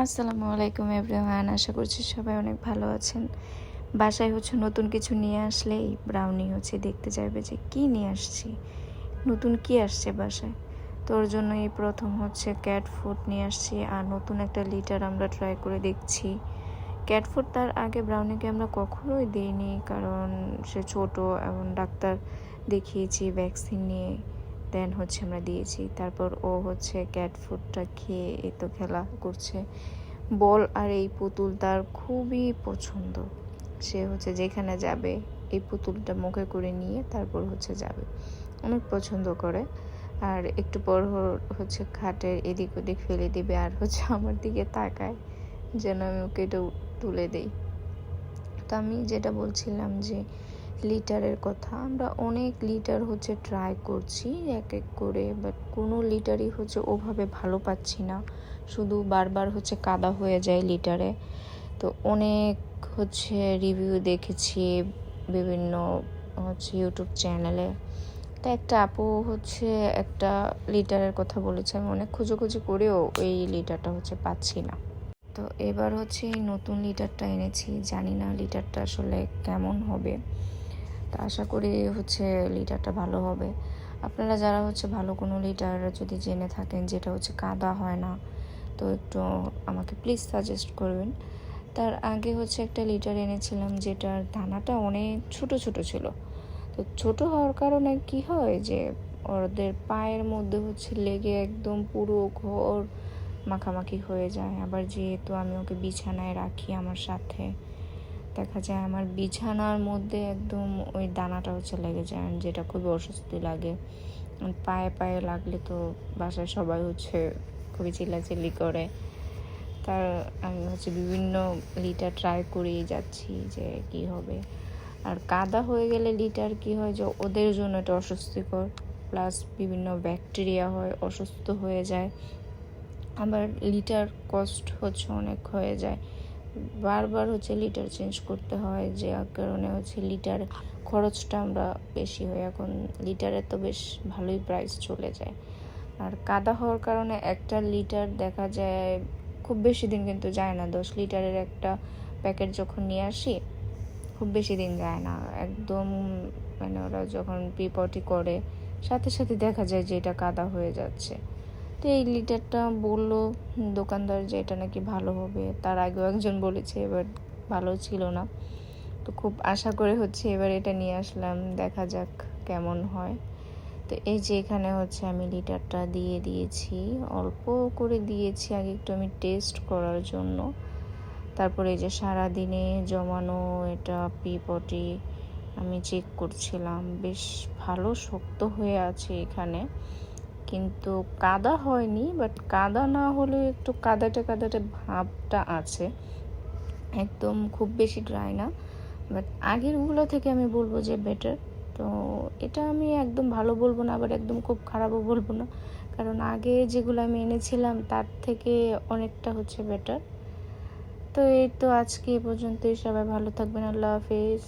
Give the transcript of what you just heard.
আসসালামু আলাইকুম এভরিওয়ান, আশা করছি সবাই অনেক ভালো আছেন। বাসায় নতুন কিছু নিয়ে আসলেই ব্রাউনি দেখতে চাইবে যে কি নিয়ে আসছি, নতুন কি আসছে বাসায়। তোর জন্য এই প্রথম ক্যাট ফুড নিয়ে আসছি, আর নতুন একটা লিটার আমরা ট্রাই করে দেখছি। ক্যাট ফুড তার আগে ব্রাউনিকে আমরা কখনোই দিইনি, কারণ সে ছোট এবং ডাক্তার দেখিয়েছি ভ্যাকসিন নিয়ে দেন আমরা দিয়েছি। তারপর ও ক্যাট ফুডটা খেয়ে এই তো খেলা করছে। বল আর এই পুতুল তার খুবই পছন্দ। সে যেখানে যাবে এই পুতুলটা মুখে করে নিয়ে তারপর যাবে, অনেক পছন্দ করে। আর একটু পর খাটের এদিক ওদিক ফেলে দিবে, আর আমার দিকে তাকায় যেন আমি ওকে এটা তুলে দেই। তো আমি যেটা বলছিলাম যে লিটারের কথা, আমরা অনেক লিটার ট্রাই করছি এক এক করে, বাট কোনো লিটারই ওভাবে ভালো পাচ্ছি না, শুধু বারবার কাদা হয়ে যায় লিটারে। তো অনেক রিভিউ দেখেছি বিভিন্ন ইউটিউব চ্যানেলে। তো একটা আপু একটা লিটারের কথা বলেছে, আমি অনেক খোঁজাখুঁজি করেও এই লিটারটা পাচ্ছি না। তো এবার এই নতুন লিটারটা এনেছি, জানি না লিটারটা আসলে কেমন হবে। তো আশা করি লিটারটা ভালো হবে। আপনারা যারা ভালো কোনো লিটার যদি জেনে থাকেন যেটা কাদা হয় না, তো একটু আমাকে প্লিজ সাজেস্ট করবেন। তার আগে একটা লিটার এনেছিলাম যেটার দানাটা অনেক ছোট ছোট ছিল। তো ছোট হওয়ার কারণে কি হয় যে ওদের পায়ের মধ্যে লেগে একদম পুরো ঘর মাখামাখি হয়ে যায়। আবার যেহেতু আমি ওকে বিছানায় রাখি আমার সাথে, দেখা যায় আমার বিছানার মধ্যে একদম ওই দানাটা লেগে যায়, যেটা খুবই অস্বস্তি লাগে। পায়ে পায়ে লাগলে তো বাসায় সবাই খুবই চিল্লাচিল্লি করে। তার আমি বিভিন্ন লিটার ট্রাই করেই যাচ্ছি যে কি হবে। আর কাদা হয়ে গেলে লিটার কি হয় যে ওদের জন্য এটা অস্বস্তিকর, প্লাস বিভিন্ন ব্যাকটেরিয়া হয়, অসুস্থ হয়ে যায়। আবার লিটার কস্ট অনেক হয়ে যায়, বারবার লিটার চেঞ্জ করতে হয়, যে কারণে লিটার খরচটা আমরা বেশি হয়। এখন লিটারে তো বেশ ভালোই প্রাইস চলে যায়। আর কাদা হওয়ার কারণে একটা লিটার দেখা যায় খুব বেশি দিন কিন্তু যায় না। 10 লিটারের একটা প্যাকেট যখন নিয়ে আসি খুব বেশি দিন যায় না, একদম ওরা যখন পিপটি করে সাথে সাথে দেখা যায় যে এটা কাদা হয়ে যাচ্ছে। তো এই লিটারটা বললো দোকানদার যে এটা নাকি ভালো হবে, তার আগেও একজন বলেছে, এবার ভালো ছিল না। তো খুব আশা করে এবার এটা নিয়ে আসলাম, দেখা যাক কেমন হয়। তো এই যে এখানে আমি লিটারটা দিয়ে দিয়েছি, অল্প করে দিয়েছি আগে একটু আমি টেস্ট করার জন্য। তারপরে এই যে সারাদিনে জমানো এটা পিপটি আমি চেক করছিলাম, বেশ ভালো শক্ত হয়ে আছে এখানে, কিন্তু কাদা হয়নি। বাট কাদা না হলে একটু কাদাটা ভাবটা আছে, একদম খুব বেশি ড্রাই না। বাট আগেরগুলো থেকে আমি বলবো যে বেটার। তো এটা আমি একদম ভালো বলবো না, আবার একদম খুব খারাপও বলবো না, কারণ আগে যেগুলো আমি এনেছিলাম তার থেকে অনেকটা বেটার। তো এই তো আজকে এই পর্যন্তই, সবাই ভালো থাকবেন, আল্লাহ হাফেজ।